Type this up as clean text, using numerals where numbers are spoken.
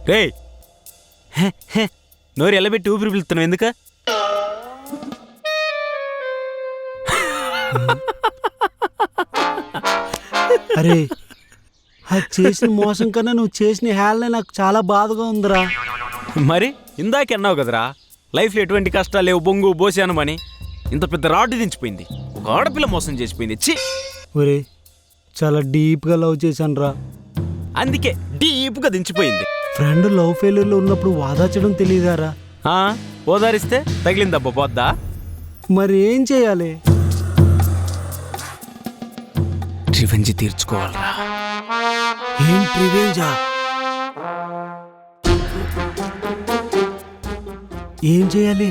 రే నోరు ఎల్లబెట్టి ఊపిరి పిలుస్తున్నావు ఎందుక? అరే అది చేసిన మోసం కన్నా నువ్వు చేసిన హేళనే నాకు చాలా బాధగా ఉందిరా. మరి ఇందాక అన్నావు కదరా లైఫ్లో ఎటువంటి కష్టాలు లేవు బొంగు బోసానమని. ఇంత పెద్ద రాడ్డు దించిపోయింది, ఒక ఆడపిల్ల మోసం చేసిపోయింది. ఛీ! ఒరే చాలా డీప్గా లవ్ చేశాను రా, అందుకే డీప్గా దించిపోయింది. ఫ్రెండ్ లవ్ ఫెయిల్యూర్లో ఉన్నప్పుడు వాదాచడం తెలియదారా? ఓదారిస్తే తగిలిందబ్బా పోద్దా? మరి ఏం చేయాలి? రివెంజ్ తీర్చుకోవాలరా. ఏంటి రివెంజా? ఏం చేయాలి?